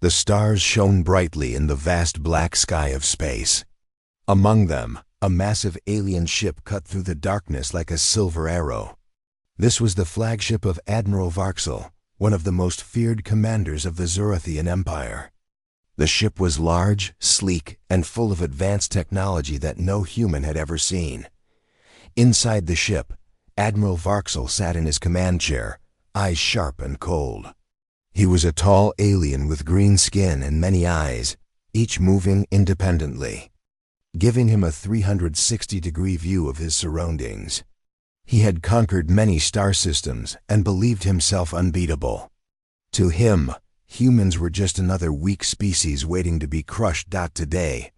The stars shone brightly in the vast black sky of space. Among them, a massive alien ship cut through the darkness like a silver arrow. This was the flagship of Admiral Varxel, one of the most feared commanders of the Zorathian Empire. The ship was large, sleek, and full of advanced technology that no human had ever seen. Inside the ship, Admiral Varxel sat in his command chair, eyes sharp and cold. He was a tall alien with green skin and many eyes, each moving independently, giving him a 360-degree view of his surroundings. He had conquered many star systems and believed himself unbeatable. To him, humans were just another weak species waiting to be crushed. Today,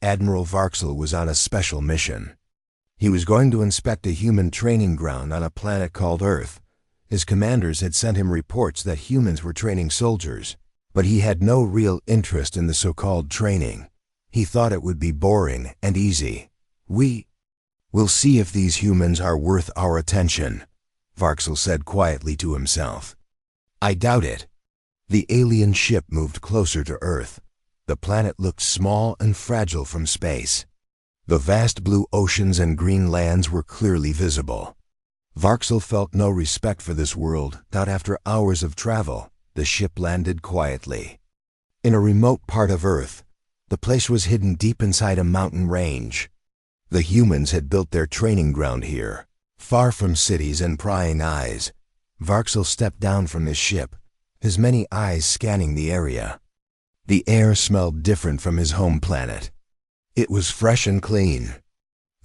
Admiral Varxel was on a special mission. He was going to inspect a human training ground on a planet called Earth. His commanders had sent him reports that humans were training soldiers, but he had no real interest in the so-called training. He thought it would be boring and easy. We'll see if these humans are worth our attention, Varxel said quietly to himself. I doubt it. The alien ship moved closer to Earth. The planet looked small and fragile from space. The vast blue oceans and green lands were clearly visible. Varxel felt no respect for this world. After hours of travel, the ship landed quietly. In a remote part of Earth, the place was hidden deep inside a mountain range. The humans had built their training ground here, far from cities and prying eyes. Varxel stepped down from his ship, his many eyes scanning the area. The air smelled different from his home planet. It was fresh and clean.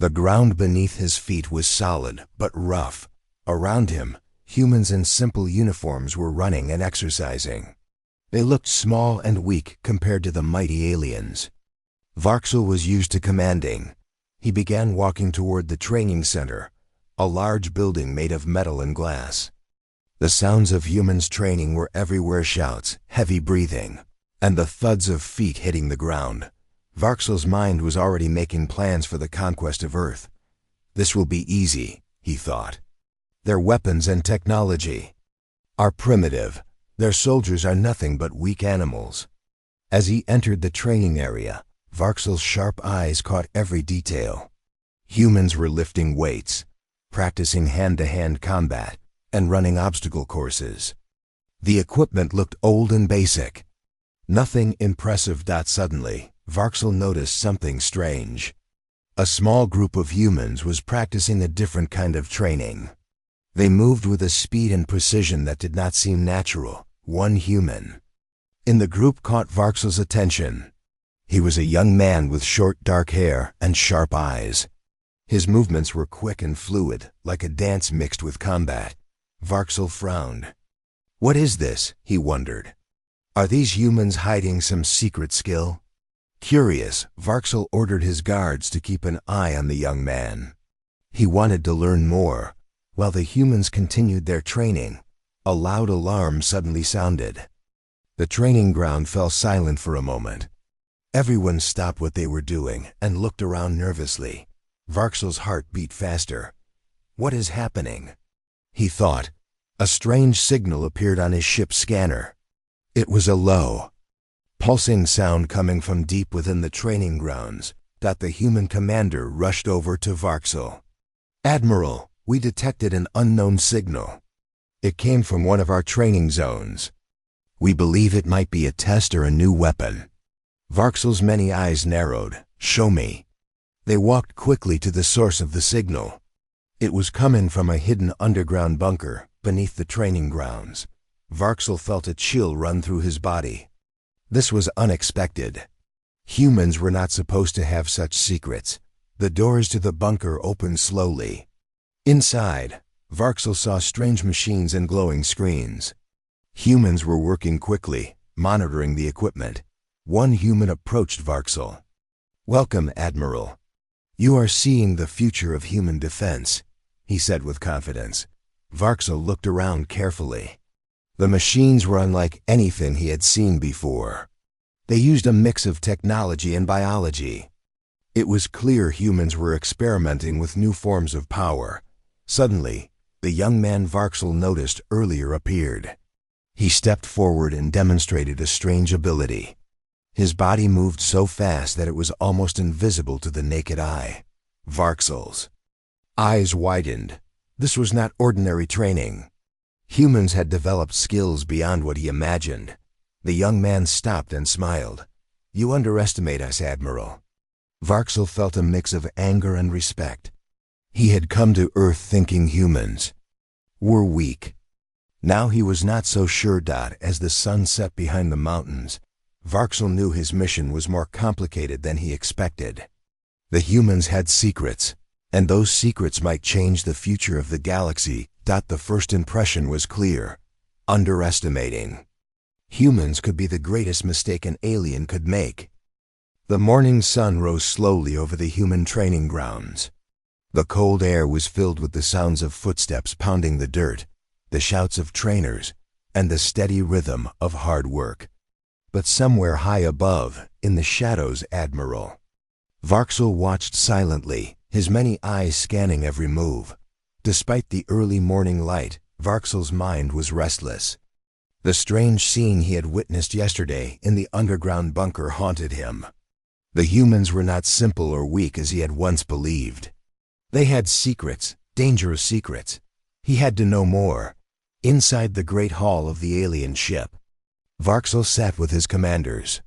The ground beneath his feet was solid but rough. Around him, humans in simple uniforms were running and exercising. They looked small and weak compared to the mighty aliens. Varxel was used to commanding. He began walking toward the training center, a large building made of metal and glass. The sounds of humans training were everywhere: shouts, heavy breathing, and the thuds of feet hitting the ground. Varxel's mind was already making plans for the conquest of Earth. This will be easy, he thought. Their weapons and technology are primitive. Their soldiers are nothing but weak animals. As he entered the training area, Varxel's sharp eyes caught every detail. Humans were lifting weights, practicing hand-to-hand combat, and running obstacle courses. The equipment looked old and basic. Nothing impressive. Suddenly, Varxel noticed something strange. A small group of humans was practicing a different kind of training. They moved with a speed and precision that did not seem natural. One human in the group caught Varxel's attention. He was a young man with short dark hair and sharp eyes. His movements were quick and fluid, like a dance mixed with combat. Varxel frowned. What is this? He wondered. Are these humans hiding some secret skill? Curious, Varxel ordered his guards to keep an eye on the young man. He wanted to learn more. While the humans continued their training, a loud alarm suddenly sounded. The training ground fell silent for a moment. Everyone stopped what they were doing and looked around nervously. Varxel's heart beat faster. What is happening? He thought. A strange signal appeared on his ship's scanner. It was a low, pulsing sound coming from deep within the training grounds. The human commander rushed over to Varxel. Admiral, we detected an unknown signal. It came from one of our training zones. We believe it might be a test or a new weapon. Varxel's many eyes narrowed. Show me. They walked quickly to the source of the signal. It was coming from a hidden underground bunker beneath the training grounds. Varxel felt a chill run through his body. This was unexpected. Humans were not supposed to have such secrets. The doors to the bunker opened slowly. Inside, Varxel saw strange machines and glowing screens. Humans were working quickly, monitoring the equipment. One human approached Varxel. Welcome, Admiral. You are seeing the future of human defense, he said with confidence. Varxel looked around carefully. The machines were unlike anything he had seen before. They used a mix of technology and biology. It was clear humans were experimenting with new forms of power. Suddenly, the young man Varxel noticed earlier appeared. He stepped forward and demonstrated a strange ability. His body moved so fast that it was almost invisible to the naked eye. Varxel's eyes widened. This was not ordinary training. Humans had developed skills beyond what he imagined. The young man stopped and smiled. "You underestimate us, Admiral." Varxel felt a mix of anger and respect. He had come to Earth thinking humans were weak. Now he was not so sure. As the sun set behind the mountains, Varxel knew his mission was more complicated than he expected. The humans had secrets, and those secrets might change the future of the galaxy. The first impression was clear: underestimating. Humans could be the greatest mistake an alien could make. The morning sun rose slowly over the human training grounds. The cold air was filled with the sounds of footsteps pounding the dirt, the shouts of trainers, and the steady rhythm of hard work. But somewhere high above, in the shadows, Admiral. Varxel watched silently, his many eyes scanning every move. Despite the early morning light, Varxel's mind was restless. The strange scene he had witnessed yesterday in the underground bunker haunted him. The humans were not simple or weak as he had once believed. They had secrets, dangerous secrets. He had to know more. Inside the great hall of the alien ship, Varxel sat with his commanders.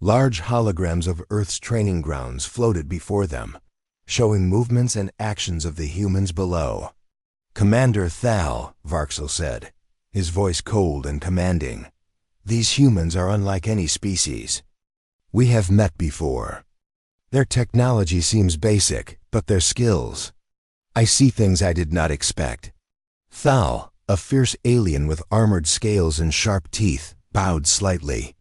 Large holograms of Earth's training grounds floated before them, showing movements and actions of the humans below. "Commander Thal," Varxel said, his voice cold and commanding, "these humans are unlike any species. We have met before. Their technology seems basic, but their skills. I see things I did not expect." Thal, a fierce alien with armored scales and sharp teeth, bowed slightly.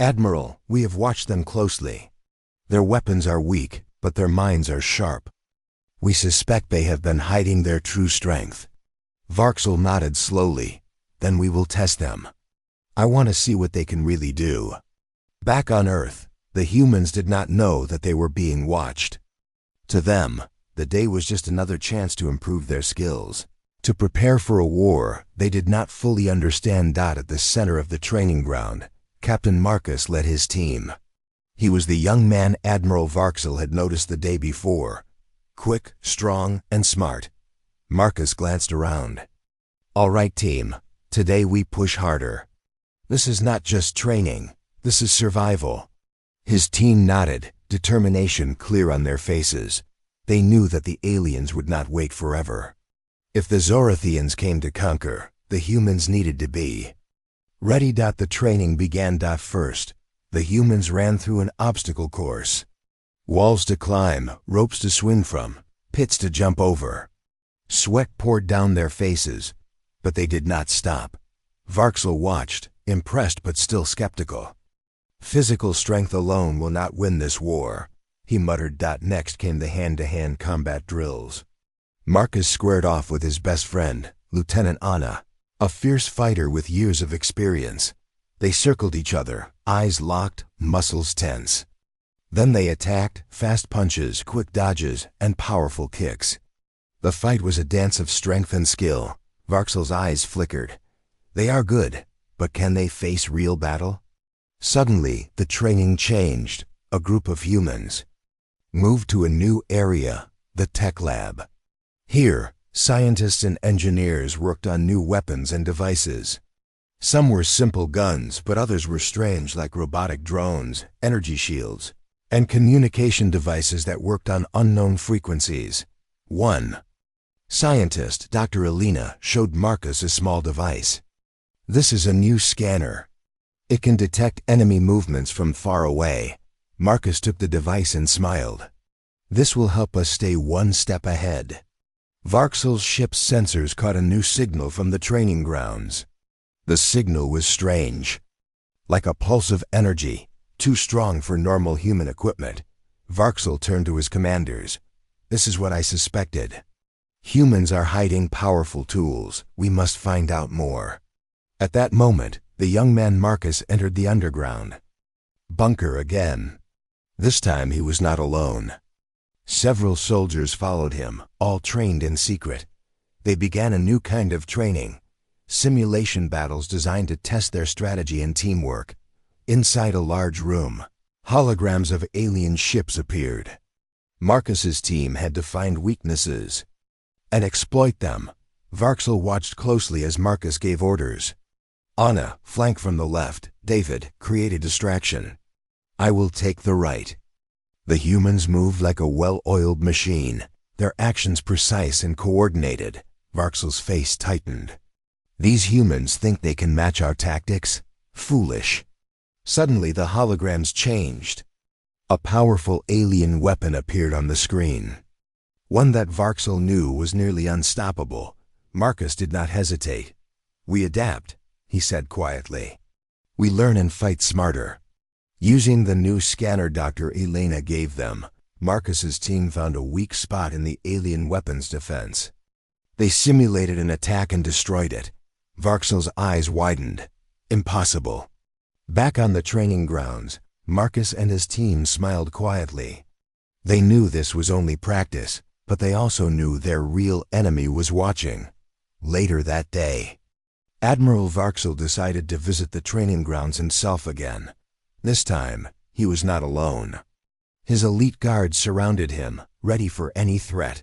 "Admiral, we have watched them closely. Their weapons are weak, but their minds are sharp. We suspect they have been hiding their true strength." Varxel nodded slowly. "Then we will test them. I want to see what they can really do." Back on Earth, the humans did not know that they were being watched. To them, the day was just another chance to improve their skills, to prepare for a war they did not fully understand. At the center of the training ground, Captain Marcus led his team. He was the young man Admiral Varxel had noticed the day before. Quick, strong, and smart. Marcus glanced around. "All right, team. Today we push harder. This is not just training. This is survival." His team nodded, determination clear on their faces. They knew that the aliens would not wait forever. If the Zorathians came to conquer, the humans needed to be ready. The training began. First, the humans ran through an obstacle course. Walls to climb, ropes to swing from, pits to jump over. Sweat poured down their faces, but they did not stop. Varxel watched, impressed but still skeptical. "Physical strength alone will not win this war," he muttered. Next came the hand-to-hand combat drills. Marcus squared off with his best friend, Lieutenant Anna, a fierce fighter with years of experience. They circled each other, eyes locked, muscles tense. Then they attacked, fast punches, quick dodges, and powerful kicks. The fight was a dance of strength and skill. Varxel's eyes flickered. They are good, but can they face real battle? Suddenly, the training changed. A group of humans moved to a new area, the tech lab. Here, scientists and engineers worked on new weapons and devices. Some were simple guns, but others were strange, like robotic drones, energy shields, and communication devices that worked on unknown frequencies. One scientist, Dr. Elena, showed Marcus a small device. "This is a new scanner. It can detect enemy movements from far away." Marcus took the device and smiled. "This will help us stay one step ahead." Varxel's ship's sensors caught a new signal from the training grounds. The signal was strange. Like a pulse of energy, too strong for normal human equipment. Varxel turned to his commanders. "This is what I suspected. Humans are hiding powerful tools. We must find out more." At that moment, the young man Marcus entered the underground bunker again. This time he was not alone. Several soldiers followed him, all trained in secret. They began a new kind of training. simulation battles designed to test their strategy and teamwork. Inside a large room, holograms of alien ships appeared. Marcus's team had to find weaknesses and exploit them. Varxel watched closely as Marcus gave orders. Anna, flank from the left. David, create a distraction. I will take the right. The humans moved like a well-oiled machine, their actions precise and coordinated. Varxel's face tightened. These humans think they can match our tactics? Foolish. Suddenly the holograms changed. A powerful alien weapon appeared on the screen. One that Varxel knew was nearly unstoppable. Marcus did not hesitate. We adapt, he said quietly. We learn and fight smarter. Using the new scanner Dr. Elena gave them, Marcus's team found a weak spot in the alien weapon's defense. They simulated an attack and destroyed it. Varxel's eyes widened. Impossible. Back on the training grounds, Marcus and his team smiled quietly. They knew this was only practice, but they also knew their real enemy was watching. Later that day, Admiral Varxel decided to visit the training grounds himself again. This time, he was not alone. His elite guards surrounded him, ready for any threat.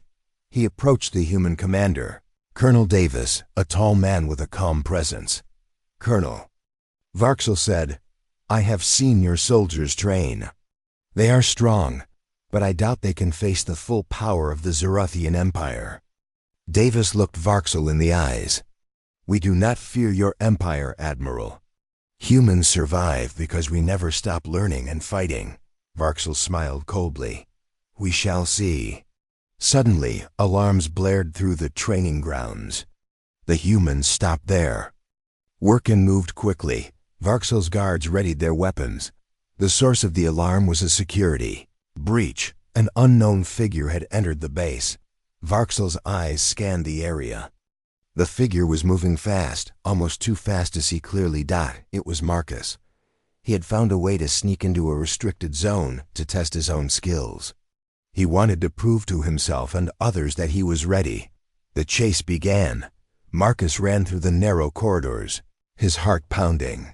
He approached the human commander, Colonel Davis, a tall man with a calm presence. Colonel, Varxel said, I have seen your soldiers train. They are strong, but I doubt they can face the full power of the Zeruthian Empire. Davis looked Varxel in the eyes. We do not fear your empire, Admiral. Humans survive because we never stop learning and fighting. Varxel smiled coldly. We shall see. Suddenly, alarms blared through the training grounds. The humans stopped there. Workin moved quickly. Varxel's guards readied their weapons. The source of the alarm was a security breach. An unknown figure had entered the base. Varxel's eyes scanned the area. The figure was moving fast, almost too fast to see clearly. It was Marcus. He had found a way to sneak into a restricted zone to test his own skills. He wanted to prove to himself and others that he was ready. The chase began. Marcus ran through the narrow corridors, his heart pounding.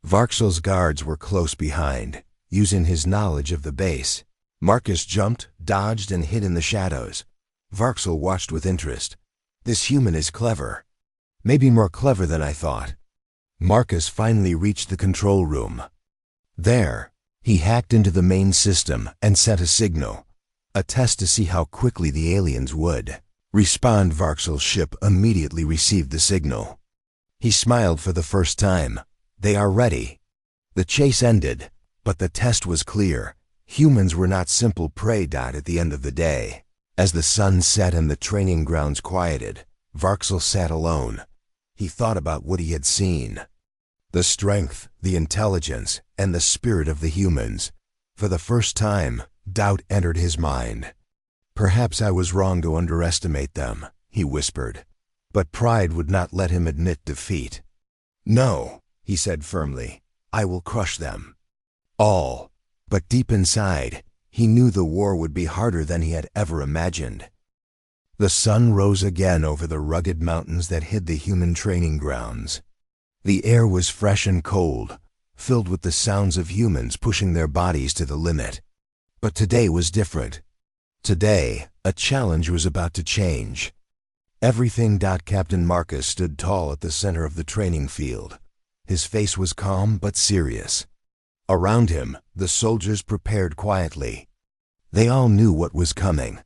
Varxel's guards were close behind, using his knowledge of the base. Marcus jumped, dodged, and hid in the shadows. Varxel watched with interest. This human is clever. Maybe more clever than I thought. Marcus finally reached the control room. There, he hacked into the main system and sent a signal, a test to see how quickly the aliens would respond. Varxel's ship immediately received the signal. He smiled for the first time. They are ready. The chase ended, but the test was clear. Humans were not simple prey. At the end of the day, as the sun set and the training grounds quieted, Varxel sat alone. He thought about what he had seen. The strength, the intelligence, and the spirit of the humans. For the first time, doubt entered his mind. Perhaps I was wrong to underestimate them, he whispered. But pride would not let him admit defeat. No, he said firmly, I will crush them. All. But deep inside, he knew the war would be harder than he had ever imagined. The sun rose again over the rugged mountains that hid the human training grounds. The air was fresh and cold, filled with the sounds of humans pushing their bodies to the limit. But today was different. Today, a challenge was about to change. Everything. Captain Marcus stood tall at the center of the training field. His face was calm but serious. Around him, the soldiers prepared quietly. They all knew what was coming.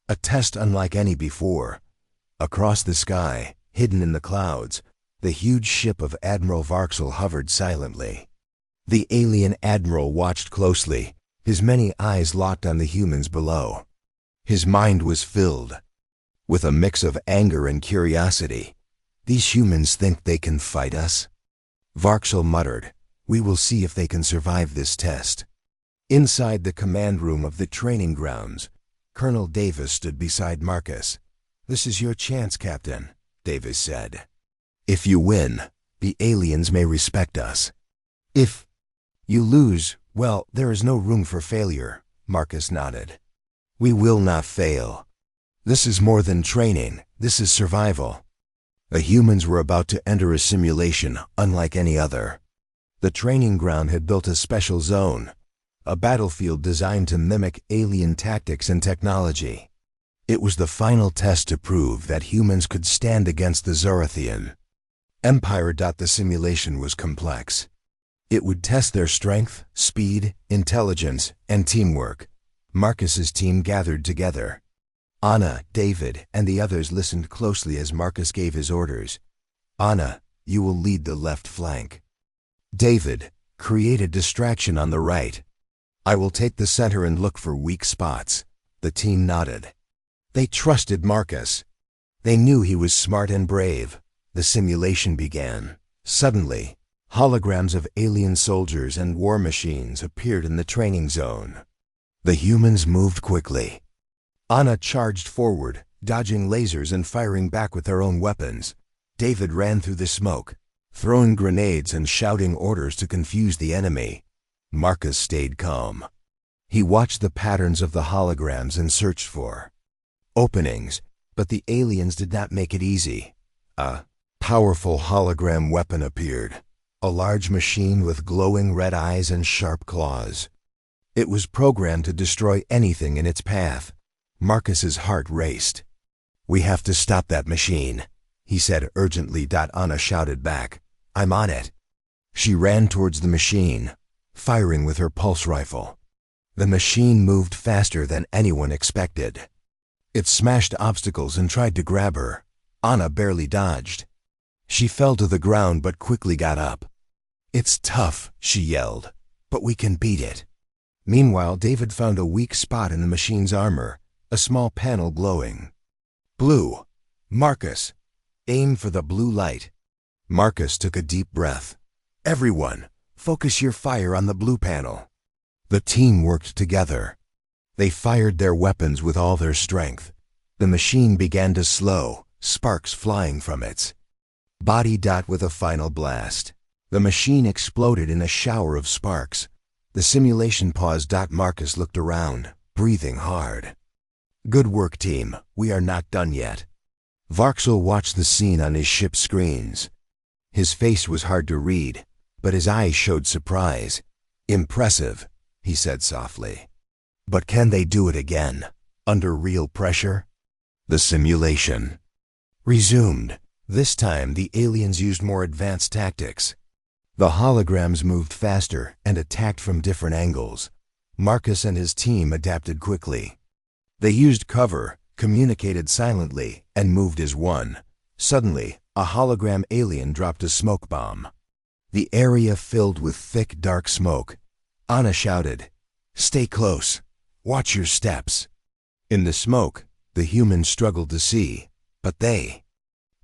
A test unlike any before. Across the sky, hidden in the clouds, the huge ship of Admiral Varxel hovered silently. The alien Admiral watched closely, his many eyes locked on the humans below. His mind was filled with a mix of anger and curiosity. These humans think they can fight us? Varxel muttered, we will see if they can survive this test. Inside the command room of the training grounds, Colonel Davis stood beside Marcus. This is your chance, Captain, Davis said. If you win, the aliens may respect us. If you lose, well, there is no room for failure, Marcus nodded. We will not fail. This is more than training, this is survival. The humans were about to enter a simulation unlike any other. The training ground had built a special zone, a battlefield designed to mimic alien tactics and technology. It was the final test to prove that humans could stand against the Zorathian Empire. The simulation was complex. It would test their strength, speed, intelligence, and teamwork. Marcus's team gathered together. Anna, David, and the others listened closely as Marcus gave his orders. Anna, you will lead the left flank. David, create a distraction on the right. I will take the center and look for weak spots. The team nodded. They trusted Marcus. They knew he was smart and brave. The simulation began. Suddenly, holograms of alien soldiers and war machines appeared in the training zone. The humans moved quickly. Anna charged forward, dodging lasers and firing back with their own weapons. David ran through the smoke, throwing grenades and shouting orders to confuse the enemy. Marcus stayed calm. He watched the patterns of the holograms and searched for openings, but the aliens did not make it easy. A powerful hologram weapon appeared, a large machine with glowing red eyes and sharp claws. It was programmed to destroy anything in its path. Marcus's heart raced. We have to stop that machine, he said urgently. Anna shouted back, I'm on it. She ran towards the machine, firing with her pulse rifle. The machine moved faster than anyone expected. It smashed obstacles and tried to grab her. Anna barely dodged. She fell to the ground but quickly got up. It's tough, she yelled, but we can beat it. Meanwhile, David found a weak spot in the machine's armor, a small panel glowing. Blue. Marcus, aim for the blue light. Marcus took a deep breath. Everyone, focus your fire on the blue panel. The team worked together. They fired their weapons with all their strength. The machine began to slow, sparks flying from its body. With a final blast, the machine exploded in a shower of sparks. The simulation paused. Marcus looked around, breathing hard. Good work, team. We are not done yet. Varxel watched the scene on his ship's screens. His face was hard to read, but his eyes showed surprise. Impressive, he said softly. But can they do it again, under real pressure? The simulation resumed. This time, the aliens used more advanced tactics. The holograms moved faster and attacked from different angles. Marcus and his team adapted quickly. They used cover, communicated silently, and moved as one. Suddenly, a hologram alien dropped a smoke bomb. The area filled with thick, dark smoke. Anna shouted, "Stay close. Watch your steps." In the smoke, the humans struggled to see, but they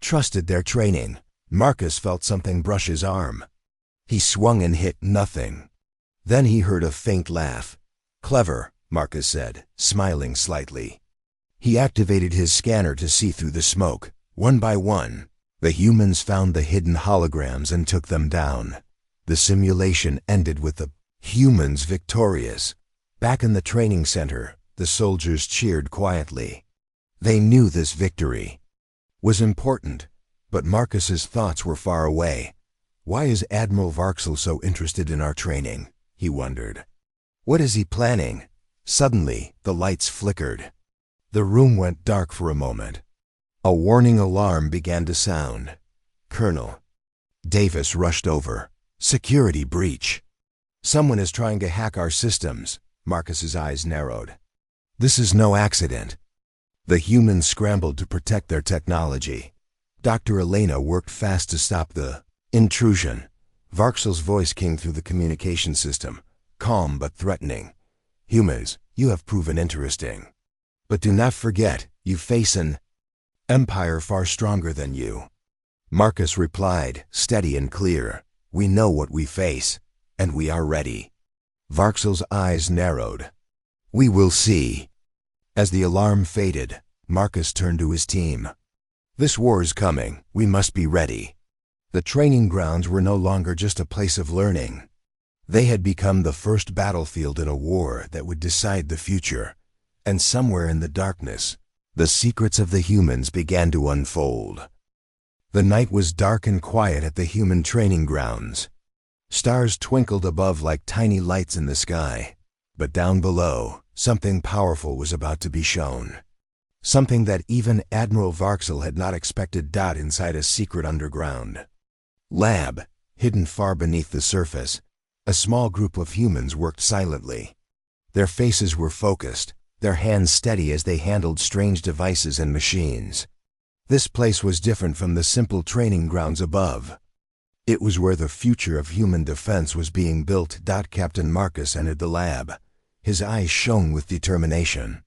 trusted their training. Marcus felt something brush his arm. He swung and hit nothing. Then he heard a faint laugh. "Clever," Marcus said, smiling slightly. He activated his scanner to see through the smoke. One by one, the humans found the hidden holograms and took them down. The simulation ended with the humans victorious. Back in the training center, the soldiers cheered quietly. They knew this victory was important, but Marcus's thoughts were far away. Why is Admiral Varxel so interested in our training? He wondered. What is he planning? Suddenly, the lights flickered. The room went dark for a moment. A warning alarm began to sound. Colonel Davis rushed over. Security breach. Someone is trying to hack our systems. Marcus's eyes narrowed. This is no accident. The humans scrambled to protect their technology. Dr. Elena worked fast to stop the intrusion. Varxel's voice came through the communication system, calm but threatening. Humans, you have proven interesting. But do not forget, you face an empire far stronger than you. Marcus replied, steady and clear. We know what we face, and we are ready. Varxel's eyes narrowed. We will see. As the alarm faded, Marcus turned to his team. This war is coming. We must be ready. The training grounds were no longer just a place of learning. They had become the first battlefield in a war that would decide the future. And somewhere in the darkness, the secrets of the humans began to unfold. The night was dark and quiet at the human training grounds. Stars twinkled above like tiny lights in the sky. But down below, something powerful was about to be shown. Something that even Admiral Varxel had not expected. Inside a secret underground lab, hidden far beneath the surface, a small group of humans worked silently. Their faces were focused, their hands steady as they handled strange devices and machines. This place was different from the simple training grounds above. It was where the future of human defense was being built. Captain Marcus entered the lab. His eyes shone with determination.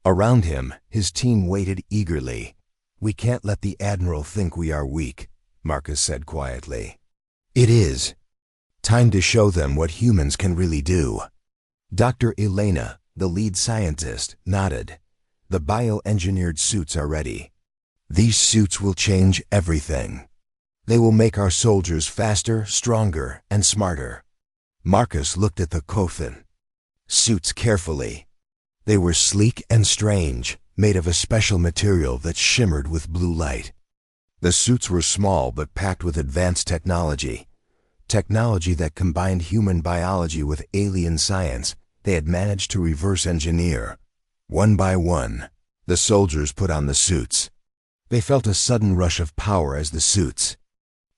Around him, his team waited eagerly. "We can't let the Admiral think we are weak," Marcus said quietly. "It is time to show them what humans can really do." Dr. Elena, the lead scientist, nodded. "The bioengineered suits are ready. These suits will change everything. They will make our soldiers faster, stronger, and smarter." Marcus looked at the Kothan suits carefully. They were sleek and strange, made of a special material that shimmered with blue light. The suits were small but packed with advanced technology. Technology that combined human biology with alien science. They had managed to reverse engineer. One by one, the soldiers put on the suits. They felt a sudden rush of power as the suits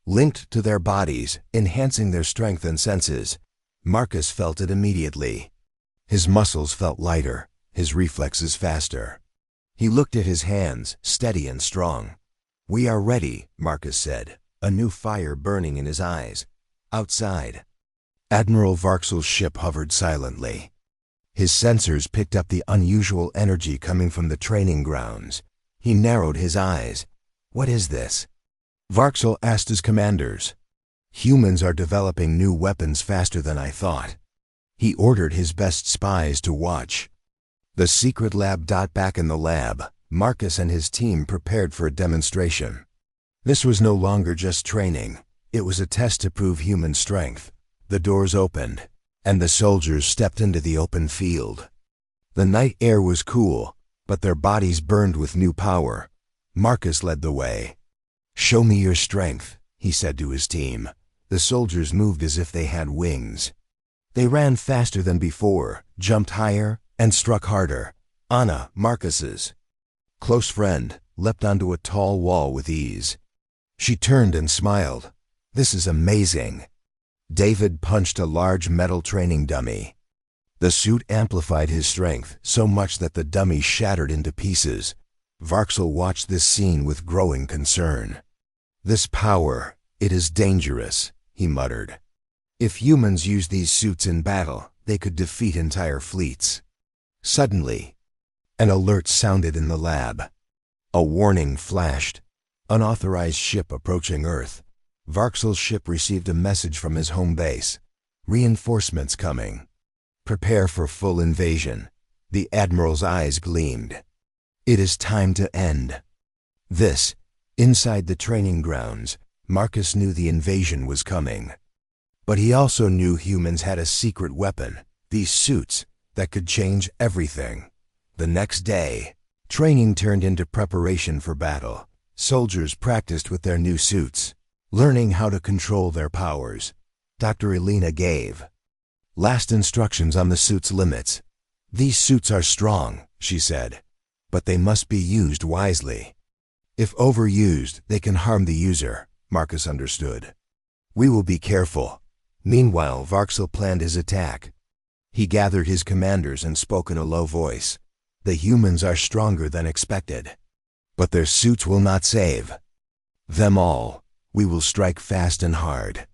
linked to their bodies, enhancing their strength and senses. Marcus felt it immediately. His muscles felt lighter, his reflexes faster. He looked at his hands, steady and strong. "We are ready," Marcus said, a new fire burning in his eyes. Outside, Admiral Varxel's ship hovered silently. His sensors picked up the unusual energy coming from the training grounds. He narrowed his eyes. "What is this?" Varxel asked his commanders. "Humans are developing new weapons faster than I thought." He ordered his best spies to watch. The secret lab. Back in the lab, Marcus and his team prepared for a demonstration. This was no longer just training. It was a test to prove human strength. The doors opened, and the soldiers stepped into the open field. The night air was cool, but their bodies burned with new power. Marcus led the way. "Show me your strength," he said to his team. The soldiers moved as if they had wings. They ran faster than before, jumped higher, and struck harder. Anna, Marcus's close friend, leapt onto a tall wall with ease. She turned and smiled. "This is amazing." David punched a large metal training dummy. The suit amplified his strength so much that the dummy shattered into pieces. Varxel watched this scene with growing concern. "This power, it is dangerous," he muttered. "If humans use these suits in battle, they could defeat entire fleets." Suddenly, an alert sounded in the lab. A warning flashed. Unauthorized ship approaching Earth. Varxel's ship received a message from his home base. "Reinforcements coming. Prepare for full invasion." The Admiral's eyes gleamed. "It is time to end this." Inside the training grounds, Marcus knew the invasion was coming. But he also knew humans had a secret weapon, these suits, that could change everything. The next day, training turned into preparation for battle. Soldiers practiced with their new suits, learning how to control their powers. Dr. Elena gave last instructions on the suit's limits. "These suits are strong," she said, "but they must be used wisely. If overused, they can harm the user." Marcus understood. "We will be careful." Meanwhile, Varxel planned his attack. He gathered his commanders and spoke in a low voice. "The humans are stronger than expected, but their suits will not save them all. We will strike fast and hard."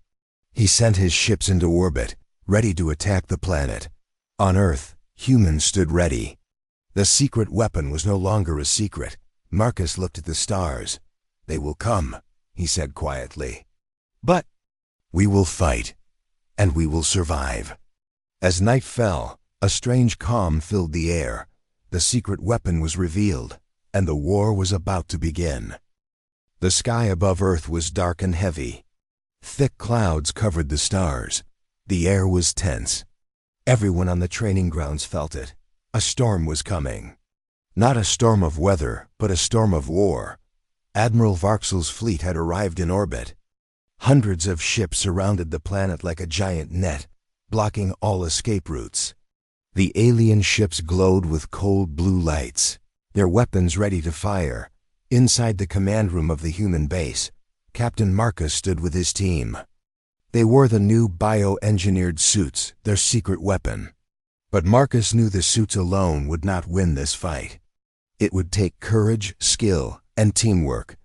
He sent his ships into orbit, ready to attack the planet. On Earth, humans stood ready. The secret weapon was no longer a secret. Marcus looked at the stars. "They will come," he said quietly. "But we will fight, and we will survive." As night fell, a strange calm filled the air. The secret weapon was revealed, and the war was about to begin. The sky above Earth was dark and heavy. Thick clouds covered the stars. The air was tense. Everyone on the training grounds felt it. A storm was coming. Not a storm of weather, but a storm of war. Admiral Varxel's fleet had arrived in orbit. Hundreds of ships surrounded the planet like a giant net, blocking all escape routes. The alien ships glowed with cold blue lights, their weapons ready to fire. Inside the command room of the human base, Captain Marcus stood with his team. They wore the new bio-engineered suits, their secret weapon. But Marcus knew the suits alone would not win this fight. It would take courage, skill, and teamwork.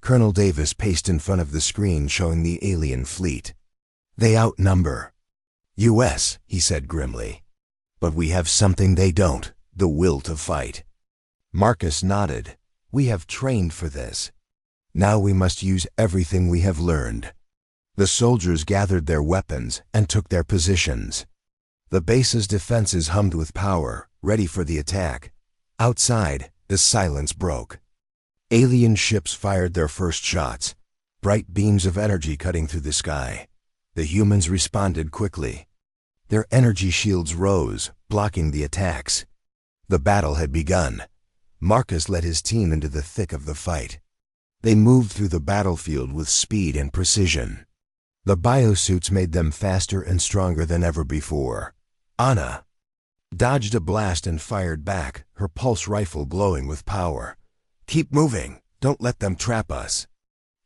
Colonel Davis paced in front of the screen showing the alien fleet. They outnumber US, he said grimly. But we have something they don't, the will to fight. Marcus nodded. We have trained for this. Now we must use everything we have learned. The soldiers gathered their weapons and took their positions. The base's defenses hummed with power, ready for the attack. Outside, the silence broke. Alien ships fired their first shots, bright beams of energy cutting through the sky. The humans responded quickly. Their energy shields rose, blocking the attacks. The battle had begun. Marcus led his team into the thick of the fight. They moved through the battlefield with speed and precision. The biosuits made them faster and stronger than ever before. Anna dodged a blast and fired back, her pulse rifle glowing with power. Keep moving, don't let them trap us.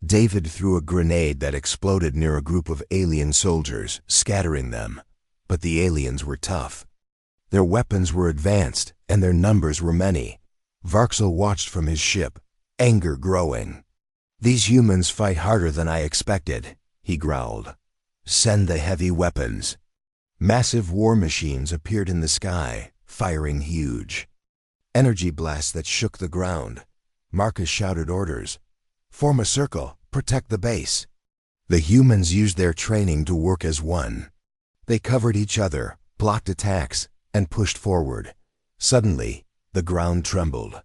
David threw a grenade that exploded near a group of alien soldiers, scattering them. But the aliens were tough. Their weapons were advanced, and their numbers were many. Varxel watched from his ship, anger growing. These humans fight harder than I expected, he growled. Send the heavy weapons. Massive war machines appeared in the sky, firing huge. Energy blasts that shook the ground. Marcus shouted orders. Form a circle, protect the base. The humans used their training to work as one. They covered each other, blocked attacks, and pushed forward. Suddenly, the ground trembled.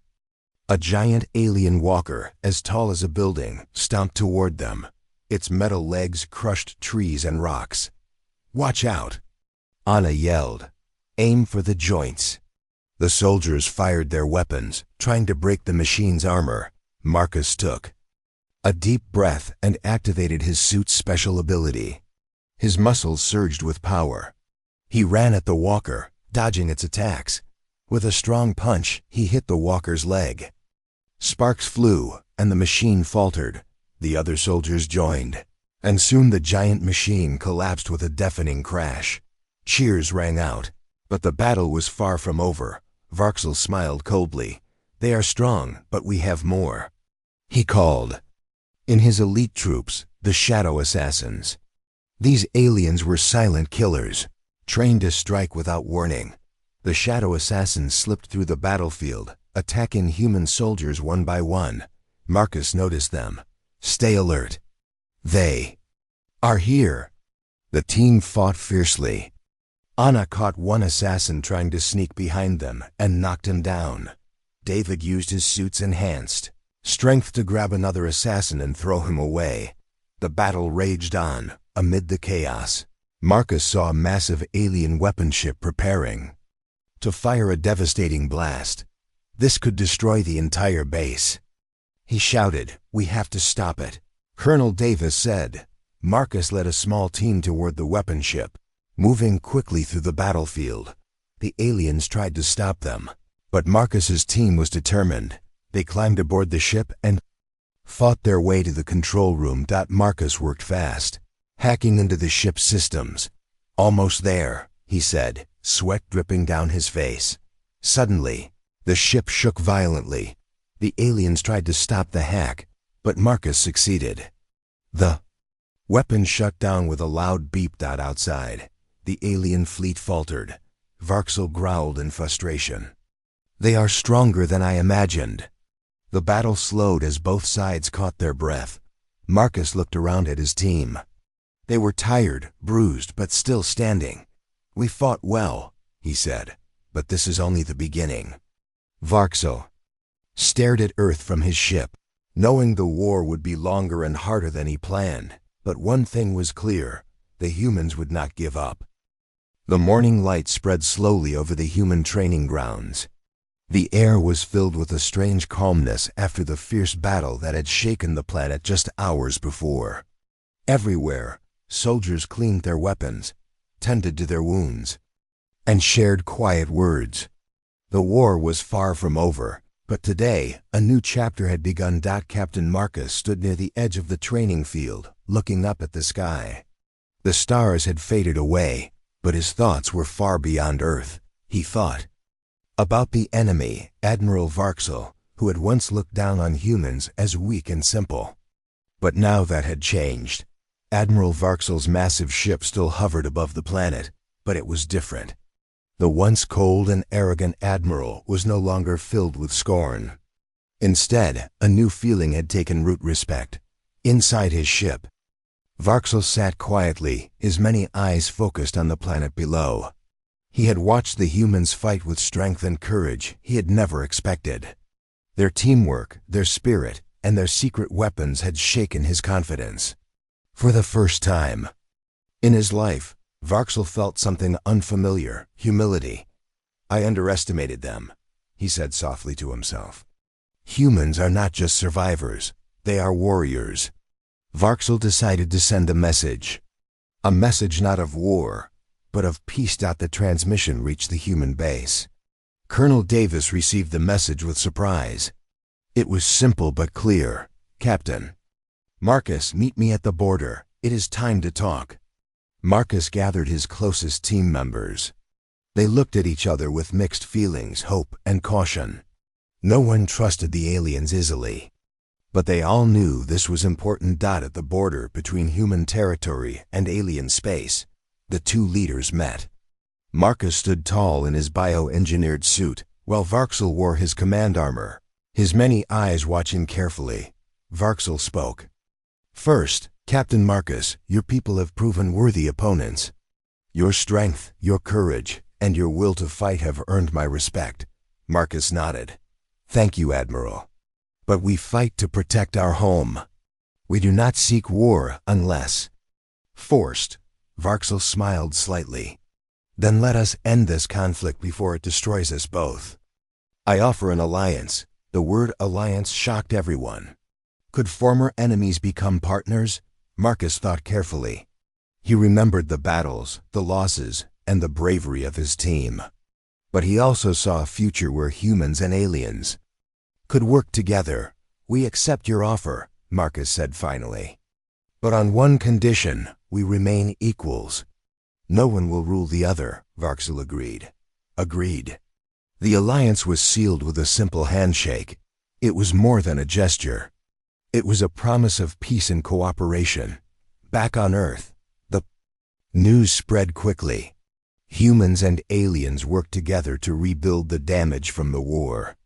A giant alien walker, as tall as a building, stomped toward them. Its metal legs crushed trees and rocks. Watch out! Anna yelled. Aim for the joints. The soldiers fired their weapons, trying to break the machine's armor. Marcus took a deep breath and activated his suit's special ability. His muscles surged with power. He ran at the walker, dodging its attacks. With a strong punch, he hit the walker's leg. Sparks flew, and the machine faltered. The other soldiers joined, and soon the giant machine collapsed with a deafening crash. Cheers rang out, but the battle was far from over. Varxel smiled coldly. They are strong, but we have more, he called. In his elite troops, the Shadow Assassins. These aliens were silent killers, trained to strike without warning. The Shadow Assassins slipped through the battlefield, attacking human soldiers one by one. Marcus noticed them. Stay alert. They are here. The team fought fiercely. Anna caught one assassin trying to sneak behind them and knocked him down. David used his suit's enhanced strength to grab another assassin and throw him away. The battle raged on, amid the chaos. Marcus saw a massive alien weapon ship preparing to fire a devastating blast. This could destroy the entire base. He shouted, "We have to stop it." Colonel Davis said. Marcus led a small team toward the weapon ship, moving quickly through the battlefield. The aliens tried to stop them, but Marcus's team was determined. They climbed aboard the ship and fought their way to the control room. Marcus worked fast, hacking into the ship's systems. Almost there, he said, sweat dripping down his face. Suddenly, the ship shook violently. The aliens tried to stop the hack, but Marcus succeeded. The weapon shut down with a loud beep. Outside, the alien fleet faltered. Varxel growled in frustration. They are stronger than I imagined. The battle slowed as both sides caught their breath. Marcus looked around at his team. They were tired, bruised, but still standing. We fought well, he said, but this is only the beginning. Varxel stared at Earth from his ship, knowing the war would be longer and harder than he planned. But one thing was clear, the humans would not give up. The morning light spread slowly over the human training grounds. The air was filled with a strange calmness after the fierce battle that had shaken the planet just hours before. Everywhere, soldiers cleaned their weapons, tended to their wounds, and shared quiet words. The war was far from over, but today a new chapter had begun. Captain Marcus stood near the edge of the training field, looking up at the sky. The stars had faded away, but his thoughts were far beyond Earth. He thought about the enemy, Admiral Varxel, who had once looked down on humans as weak and simple. But now that had changed. Admiral Varxel's massive ship still hovered above the planet, but it was different. The once cold and arrogant Admiral was no longer filled with scorn. Instead, a new feeling had taken root: respect. Inside his ship, Varxel sat quietly, his many eyes focused on the planet below. He had watched the humans fight with strength and courage he had never expected. Their teamwork, their spirit, and their secret weapons had shaken his confidence. For the first time in his life, Varxel felt something unfamiliar: humility. "I underestimated them," he said softly to himself. "Humans are not just survivors, they are warriors." Varxel decided to send a message. A message not of war, but of peace. The transmission reached the human base. Colonel Davis received the message with surprise. It was simple but clear. "Captain Marcus, meet me at the border. It is time to talk." Marcus gathered his closest team members. They looked at each other with mixed feelings: hope and caution. No one trusted the aliens easily, but they all knew this was important. At the border between human territory and alien space, the two leaders met. Marcus stood tall in his bioengineered suit, while Varxel wore his command armor, his many eyes watching carefully. Varxel spoke. "First, Captain Marcus, your people have proven worthy opponents. Your strength, your courage, and your will to fight have earned my respect." Marcus nodded. "Thank you, Admiral. But we fight to protect our home. We do not seek war unless forced." Varxel smiled slightly. "Then let us end this conflict before it destroys us both. I offer an alliance." The word alliance shocked everyone. Could former enemies become partners? Marcus thought carefully. He remembered the battles, the losses, and the bravery of his team. But he also saw a future where humans and aliens could work together. "We accept your offer," Marcus said finally. "But on one condition: we remain equals." "No one will rule the other," Varxel agreed. Agreed. The alliance was sealed with a simple handshake. It was more than a gesture. It was a promise of peace and cooperation. Back on Earth, the news spread quickly. Humans and aliens worked together to rebuild the damage from the war.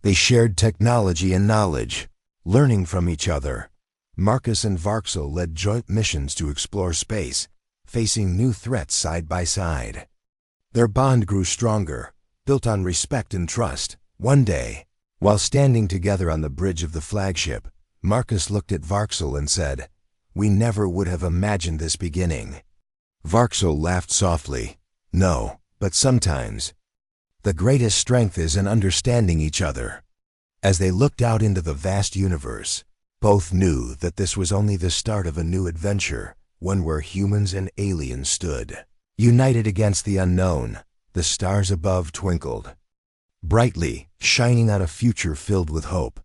They shared technology and knowledge, learning from each other. Marcus and Varxel led joint missions to explore space, facing new threats side by side. Their bond grew stronger, built on respect and trust. One day, while standing together on the bridge of the flagship, Marcus looked at Varxel and said, "We never would have imagined this beginning." Varxel laughed softly. "No, but sometimes the greatest strength is in understanding each other." As they looked out into the vast universe, both knew that this was only the start of a new adventure, one where humans and aliens stood united against the unknown. The stars above twinkled brightly, shining out a future filled with hope.